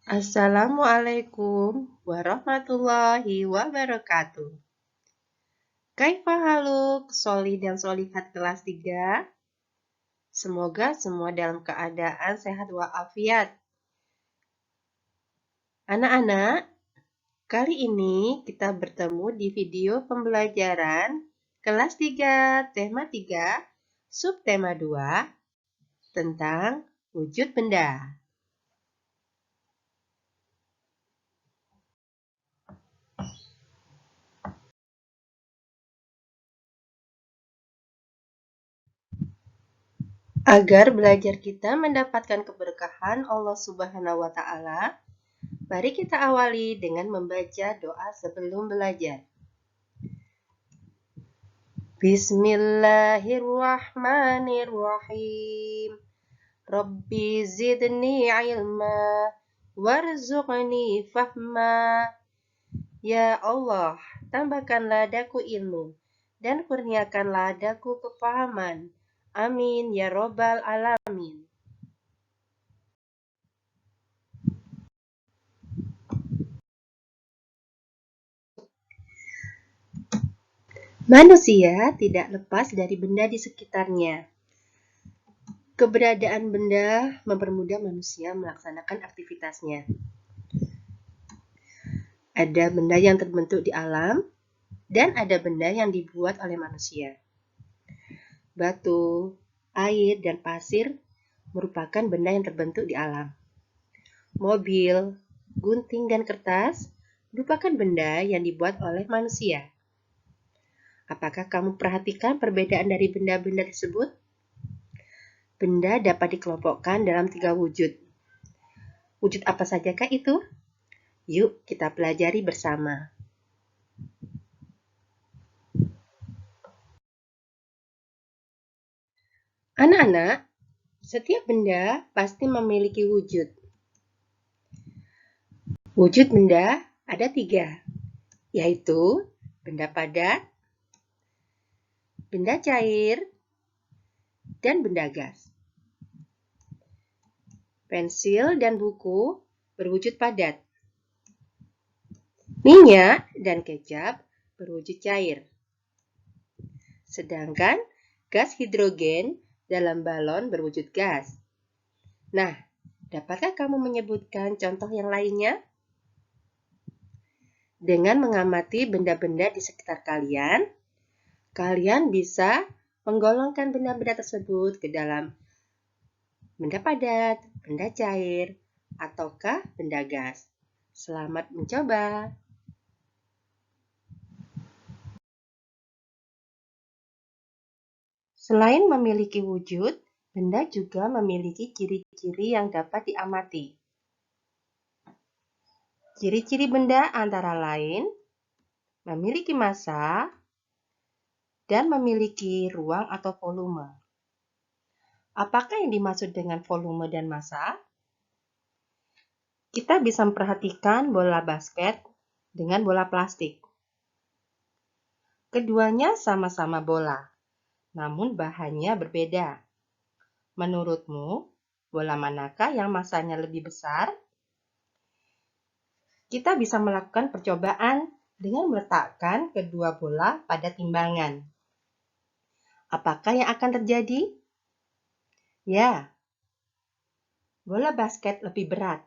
Assalamualaikum warahmatullahi wabarakatuh. Kaifa haluk, soli dan solihat kelas 3? Semoga semua dalam keadaan sehat walafiat. Anak-anak, kali ini kita bertemu di video pembelajaran kelas 3, tema 3, subtema 2, tentang wujud benda. Agar belajar kita mendapatkan keberkahan Allah Subhanahu wa Ta'ala, mari kita awali dengan membaca doa sebelum belajar. Bismillahirrahmanirrahim. Rabbi zidni ilma warzuqni fahma. Ya Allah, tambahkanlah daku ilmu dan kurniakanlah daku kefahaman. Amin ya robbal alamin. Manusia tidak lepas dari benda di sekitarnya. Keberadaan benda mempermudah manusia melaksanakan aktivitasnya. Ada benda yang terbentuk di alam, dan ada benda yang dibuat oleh manusia. Batu, air, dan pasir merupakan benda yang terbentuk di alam. Mobil, gunting, dan kertas merupakan benda yang dibuat oleh manusia. Apakah kamu perhatikan perbedaan dari benda-benda tersebut? Benda dapat dikelompokkan dalam 3 wujud. Wujud apa sajakah itu? Yuk kita pelajari bersama. Anak-anak, setiap benda pasti memiliki wujud. Wujud benda ada 3, yaitu benda padat, benda cair, dan benda gas. Pensil dan buku berwujud padat. Minyak dan kecap berwujud cair. Sedangkan gas hidrogen dalam balon berwujud gas. Nah, dapatkah kamu menyebutkan contoh yang lainnya? Dengan mengamati benda-benda di sekitar kalian, kalian bisa menggolongkan benda-benda tersebut ke dalam benda padat, benda cair, ataukah benda gas. Selamat mencoba! Selain memiliki wujud, benda juga memiliki ciri-ciri yang dapat diamati. Ciri-ciri benda antara lain memiliki massa dan memiliki ruang atau volume. Apakah yang dimaksud dengan volume dan massa? Kita bisa memperhatikan bola basket dengan bola plastik. Keduanya sama-sama bola, namun bahannya berbeda. Menurutmu, bola manakah yang massanya lebih besar? Kita bisa melakukan percobaan dengan meletakkan kedua bola pada timbangan. Apakah yang akan terjadi? Ya, bola basket lebih berat.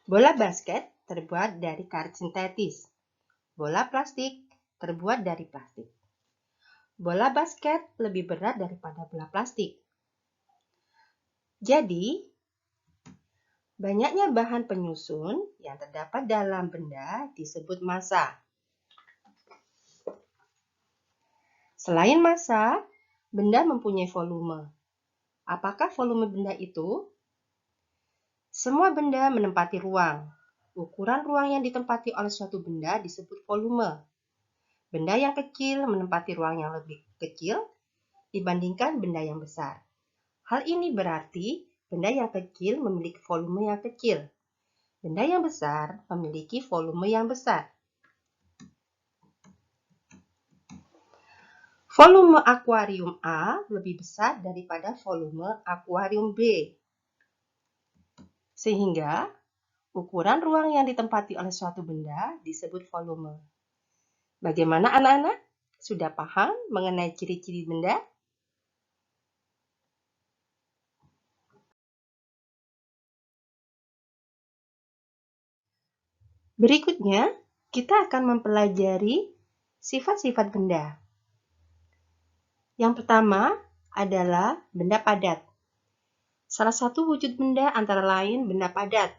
Bola basket terbuat dari karet sintetis. Bola plastik terbuat dari plastik. Bola basket lebih berat daripada bola plastik. Jadi, banyaknya bahan penyusun yang terdapat dalam benda disebut massa. Selain massa, benda mempunyai volume. Apakah volume benda itu? Semua benda menempati ruang. Ukuran ruang yang ditempati oleh suatu benda disebut volume. Benda yang kecil menempati ruang yang lebih kecil dibandingkan benda yang besar. Hal ini berarti benda yang kecil memiliki volume yang kecil. Benda yang besar memiliki volume yang besar. Volume akuarium A lebih besar daripada volume akuarium B. Sehingga ukuran ruang yang ditempati oleh suatu benda disebut volume. Bagaimana anak-anak? Sudah paham mengenai ciri-ciri benda? Berikutnya, kita akan mempelajari sifat-sifat benda. Yang pertama adalah benda padat. Salah satu wujud benda antara lain benda padat.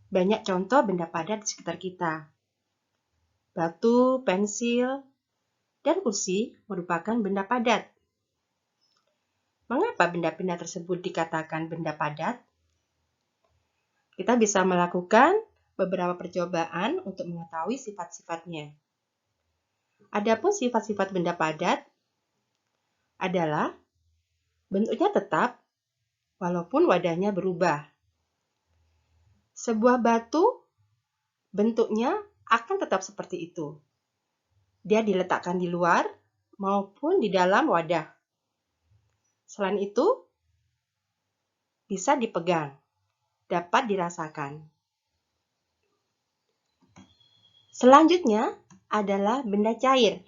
Banyak contoh benda padat di sekitar kita. Batu, pensil, dan kursi merupakan benda padat. Mengapa benda-benda tersebut dikatakan benda padat? Kita bisa melakukan beberapa percobaan untuk mengetahui sifat-sifatnya. Adapun sifat-sifat benda padat adalah bentuknya tetap walaupun wadahnya berubah. Sebuah batu bentuknya akan tetap seperti itu. Dia diletakkan di luar maupun di dalam wadah. Selain itu, bisa dipegang, dapat dirasakan. Selanjutnya adalah benda cair.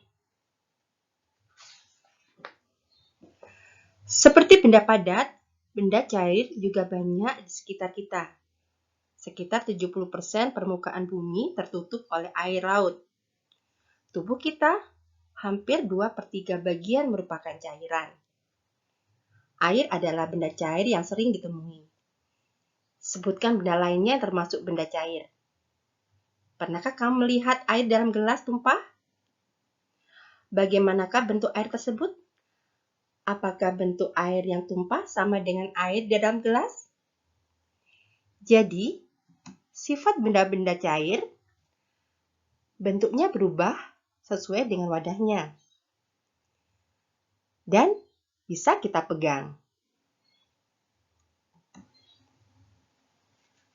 Seperti benda padat, benda cair juga banyak di sekitar kita. Sekitar 70% permukaan bumi tertutup oleh air laut. Tubuh kita hampir 2/3 bagian merupakan cairan. Air adalah benda cair yang sering ditemui. Sebutkan benda lainnya yang termasuk benda cair. Pernahkah kamu melihat air dalam gelas tumpah? Bagaimanakah bentuk air tersebut? Apakah bentuk air yang tumpah sama dengan air di dalam gelas? Jadi, sifat benda-benda cair bentuknya berubah sesuai dengan wadahnya. Dan bisa kita pegang.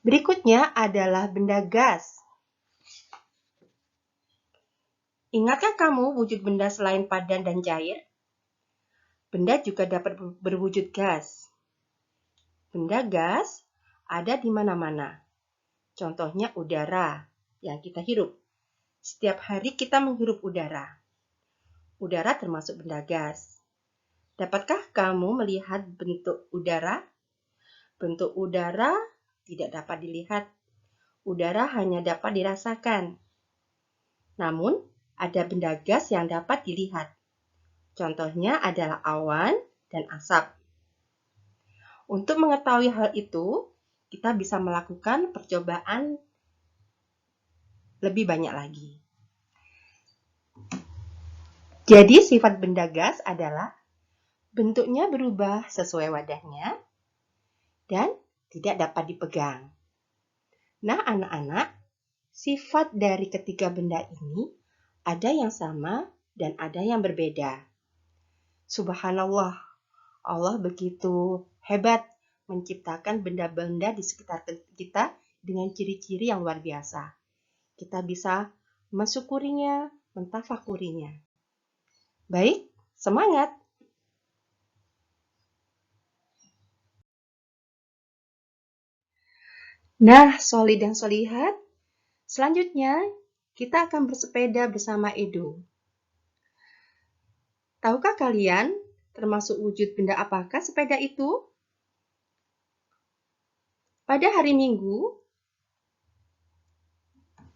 Berikutnya adalah benda gas. Ingatkah kamu wujud benda selain padat dan cair? Benda juga dapat berwujud gas. Benda gas ada di mana-mana. Contohnya udara yang kita hirup. Setiap hari kita menghirup udara. Udara termasuk benda gas. Dapatkah kamu melihat bentuk udara? Bentuk udara tidak dapat dilihat. Udara hanya dapat dirasakan. Namun, ada benda gas yang dapat dilihat. Contohnya adalah awan dan asap. Untuk mengetahui hal itu, kita bisa melakukan percobaan lebih banyak lagi. Jadi, sifat benda gas adalah bentuknya berubah sesuai wadahnya dan tidak dapat dipegang. Nah, anak-anak, sifat dari ketiga benda ini ada yang sama dan ada yang berbeda. Subhanallah, Allah begitu hebat menciptakan benda-benda di sekitar kita dengan ciri-ciri yang luar biasa. Kita bisa mensyukurinya, mentafakurinya. Baik, semangat! Nah, solid dan solihat, selanjutnya kita akan bersepeda bersama Edo. Tahukah kalian termasuk wujud benda apakah sepeda itu? Pada hari Minggu,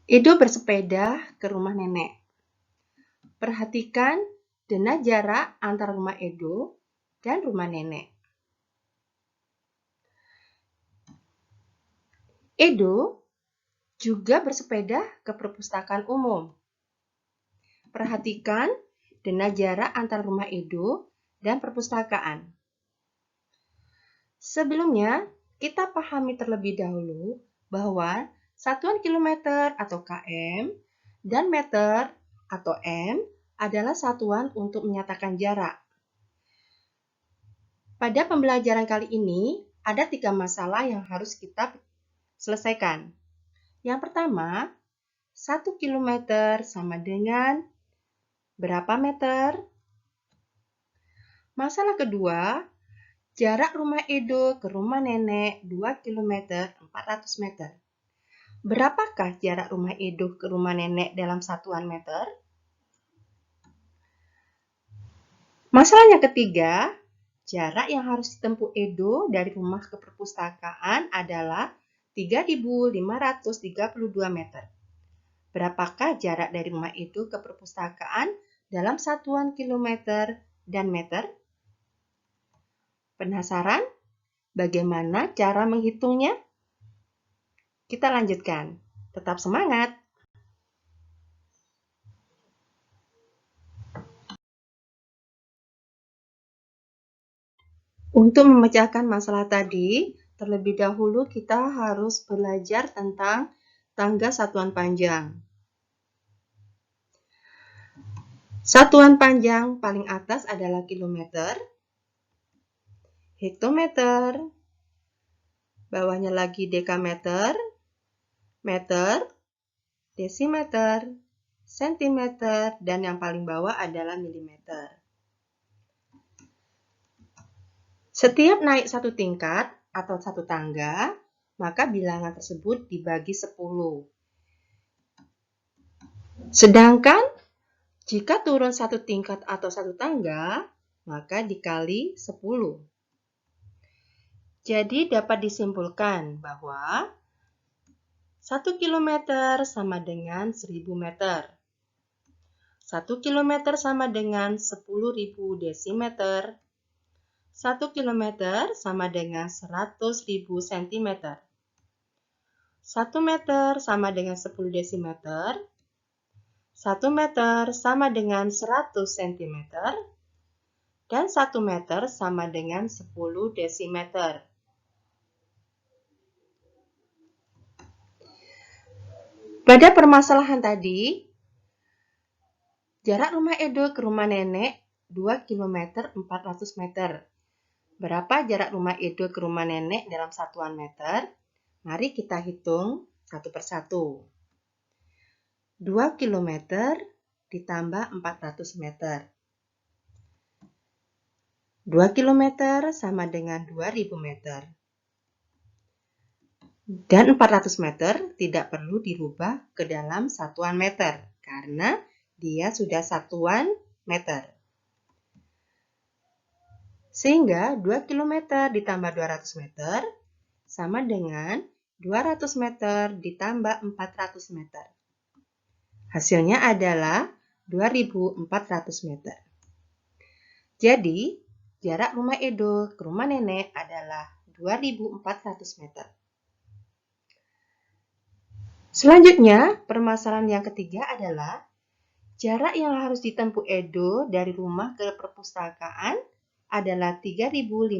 Edo bersepeda ke rumah nenek. Perhatikan dan jarak antara rumah Edo dan rumah nenek. Edo juga bersepeda ke perpustakaan umum. Perhatikan dan jarak antara rumah Edo dan perpustakaan. Sebelumnya, kita pahami terlebih dahulu bahwa satuan kilometer atau km dan meter atau m adalah satuan untuk menyatakan jarak. Pada pembelajaran kali ini, ada 3 masalah yang harus kita selesaikan. Yang pertama, 1 kilometer sama dengan berapa meter? Masalah kedua, Jarak rumah Edo ke rumah nenek 2 km 400 meter. Berapakah jarak rumah Edo ke rumah nenek dalam satuan meter? Masalah yang ketiga, jarak yang harus ditempuh Edo dari rumah ke perpustakaan adalah 3.532 meter. Berapakah jarak dari rumah Edo ke perpustakaan dalam satuan kilometer dan meter? Penasaran? Bagaimana cara menghitungnya? Kita lanjutkan. Tetap semangat! Untuk memecahkan masalah tadi, terlebih dahulu kita harus belajar tentang tangga satuan panjang. Satuan panjang paling atas adalah kilometer, hektometer, bawahnya lagi dekameter, meter, desimeter, sentimeter, dan yang paling bawah adalah milimeter. Setiap naik satu tingkat atau satu tangga, maka bilangan tersebut dibagi 10. Sedangkan jika turun satu tingkat atau satu tangga, maka dikali 10. Jadi dapat disimpulkan bahwa 1 kilometer sama dengan 1000 meter. 1 kilometer sama dengan 10.000 desimeter. 1 kilometer sama dengan 100.000 sentimeter. 1 meter sama dengan 10 desimeter. 1 meter sama dengan 100 sentimeter. Dan 1 meter sama dengan 10 desimeter. Pada permasalahan tadi, jarak rumah Edo ke rumah nenek 2 km 400 meter. Berapa jarak rumah Edo ke rumah nenek dalam satuan meter? Mari kita hitung satu persatu. 2 km ditambah 400 meter. 2 km sama dengan 2000 meter. Dan 400 meter tidak perlu dirubah ke dalam satuan meter, karena dia sudah satuan meter. Sehingga 2 km ditambah 200 meter sama dengan 200 meter ditambah 400 meter. Hasilnya adalah 2400 meter. Jadi, jarak rumah Edo ke rumah nenek adalah 2400 meter. Selanjutnya, permasalahan yang ketiga adalah jarak yang harus ditempuh Edo dari rumah ke perpustakaan adalah 3.532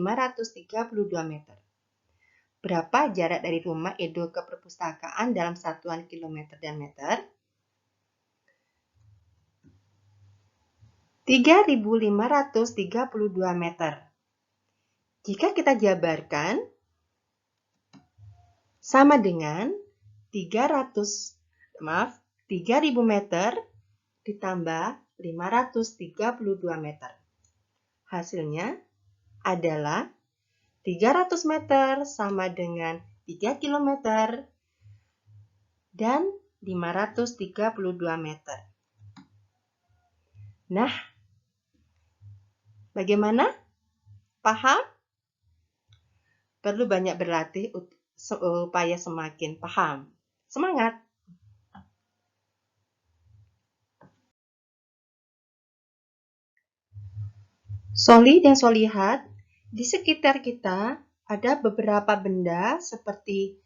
meter. Berapa jarak dari rumah Edo ke perpustakaan dalam satuan kilometer dan meter? 3.532 meter. Jika kita jabarkan, sama dengan 3.000 meter ditambah 532 meter. Hasilnya adalah 300 meter sama dengan 3 km dan 532 meter. Nah, bagaimana? Paham? Perlu banyak berlatih supaya semakin paham. Semangat! Soli dan solihat, di sekitar kita ada beberapa benda seperti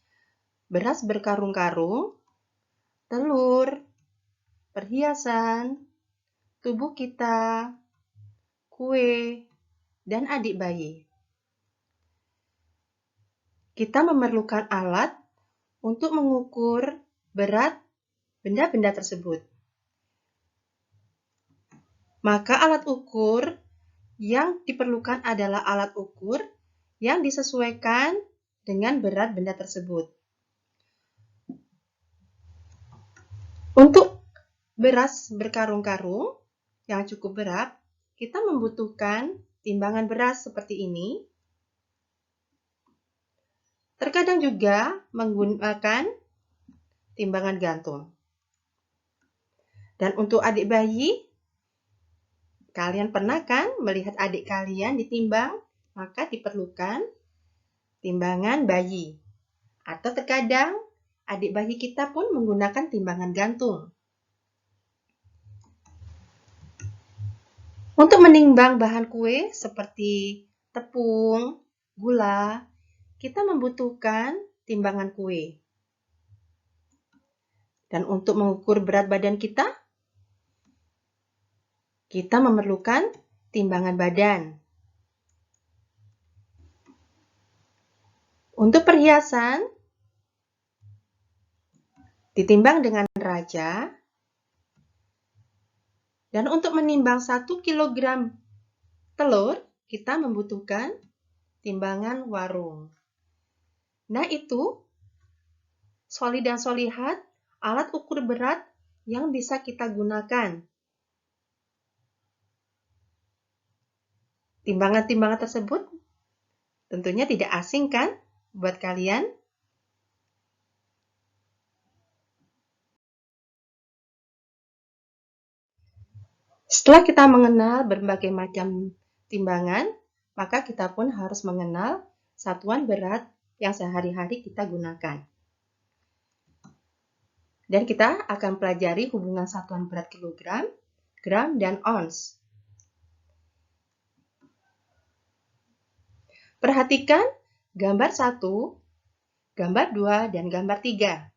beras berkarung-karung, telur, perhiasan, tubuh kita, kue, dan adik bayi. Kita memerlukan alat untuk mengukur berat benda-benda tersebut. Maka alat ukur yang diperlukan adalah alat ukur yang disesuaikan dengan berat benda tersebut. Untuk beras berkarung-karung yang cukup berat, kita membutuhkan timbangan beras seperti ini. Terkadang juga menggunakan timbangan gantung. Dan untuk adik bayi, kalian pernah kan melihat adik kalian ditimbang? Maka diperlukan timbangan bayi. Atau terkadang adik bayi kita pun menggunakan timbangan gantung. Untuk menimbang bahan kue seperti tepung, gula, kita membutuhkan timbangan kue. Dan untuk mengukur berat badan kita memerlukan timbangan badan. Untuk perhiasan, ditimbang dengan raja. Dan untuk menimbang 1 kg telur, kita membutuhkan timbangan warung. Nah itu, soli dan solihat, alat ukur berat yang bisa kita gunakan. Timbangan-timbangan tersebut tentunya tidak asing kan buat kalian? Setelah kita mengenal berbagai macam timbangan, maka kita pun harus mengenal satuan berat yang sehari-hari kita gunakan. Dan kita akan pelajari hubungan satuan berat kilogram, gram, dan ons. Perhatikan gambar 1, gambar 2, dan gambar 3.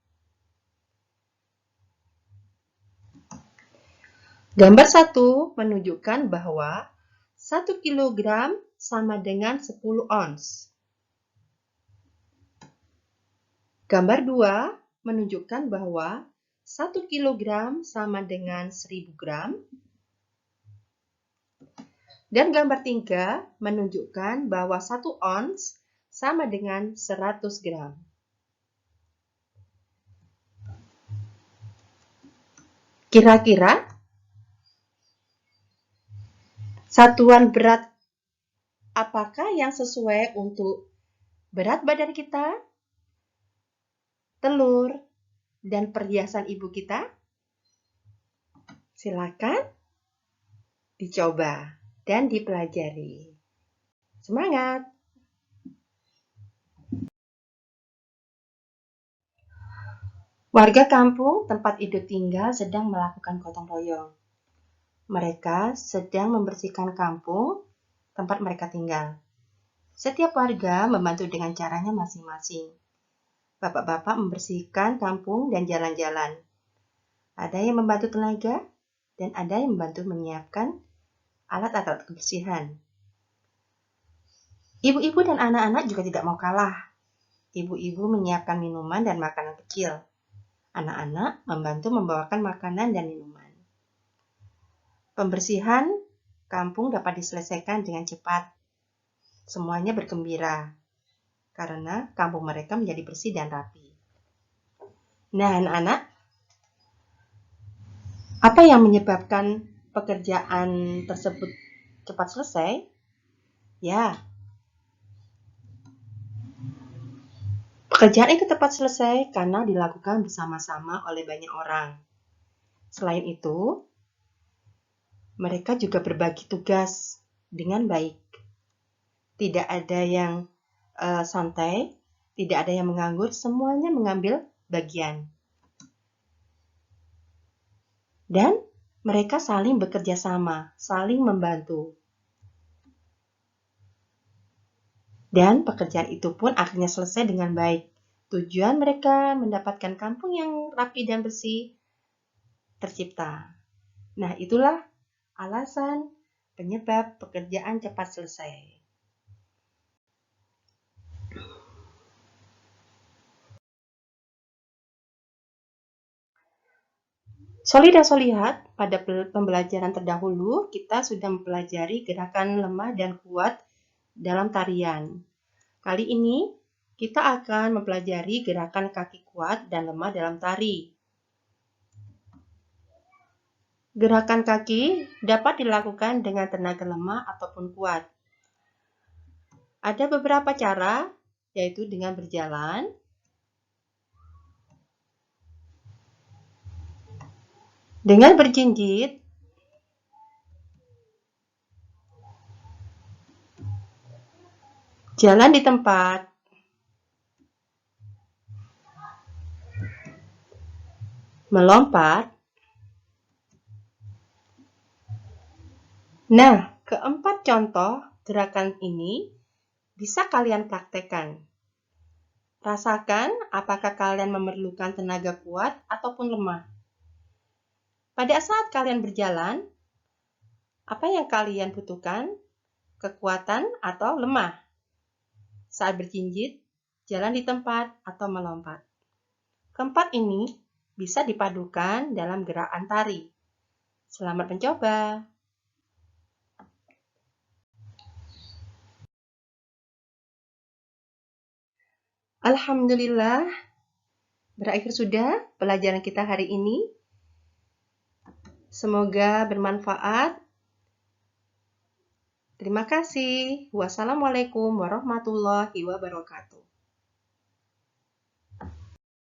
Gambar 1 menunjukkan bahwa 1 kg sama dengan 10 ons. Gambar 2 menunjukkan bahwa 1 kg sama dengan 1000 gram. Dan gambar 3 menunjukkan bahwa 1 ons sama dengan 100 gram. Kira-kira satuan berat apakah yang sesuai untuk berat badan kita, telur, dan perhiasan ibu kita? Silakan dicoba dan dipelajari. Semangat! Warga kampung tempat Ido tinggal sedang melakukan gotong royong. Mereka sedang membersihkan kampung tempat mereka tinggal. Setiap warga membantu dengan caranya masing-masing. Bapak-bapak membersihkan kampung dan jalan-jalan. Ada yang membantu tenaga dan ada yang membantu menyiapkan alat-alat kebersihan. Ibu-ibu dan anak-anak juga tidak mau kalah. Ibu-ibu menyiapkan minuman dan makanan kecil. Anak-anak membantu membawakan makanan dan minuman. Pembersihan kampung dapat diselesaikan dengan cepat. Semuanya bergembira karena kampung mereka menjadi bersih dan rapi. Nah, anak-anak, apa yang menyebabkan pekerjaan tersebut cepat selesai? Ya, pekerjaan itu tepat selesai karena dilakukan bersama-sama oleh banyak orang. Selain itu, mereka juga berbagi tugas dengan baik. Tidak ada yang santai, tidak ada yang menganggur, semuanya mengambil bagian. Dan mereka saling bekerja sama, saling membantu. Dan pekerjaan itu pun akhirnya selesai dengan baik. Tujuan mereka mendapatkan kampung yang rapi dan bersih tercipta. Nah, itulah alasan penyebab pekerjaan cepat selesai. Soli dan solihat, pada pembelajaran terdahulu kita sudah mempelajari gerakan lemah dan kuat dalam tarian. Kali ini kita akan mempelajari gerakan kaki kuat dan lemah dalam tari. Gerakan kaki dapat dilakukan dengan tenaga lemah ataupun kuat. Ada beberapa cara. yaitu dengan berjalan, dengan berjinjit, jalan di tempat, melompat. Nah, keempat contoh gerakan ini bisa kalian praktekkan. Rasakan apakah kalian memerlukan tenaga kuat ataupun lemah. Pada saat kalian berjalan, apa yang kalian butuhkan? Kekuatan atau lemah? Saat berjinjit, jalan di tempat, atau melompat. Keempat ini bisa dipadukan dalam gerakan tari. Selamat mencoba! Alhamdulillah, berakhir sudah pelajaran kita hari ini. Semoga bermanfaat. Terima kasih. Wassalamualaikum warahmatullahi wabarakatuh.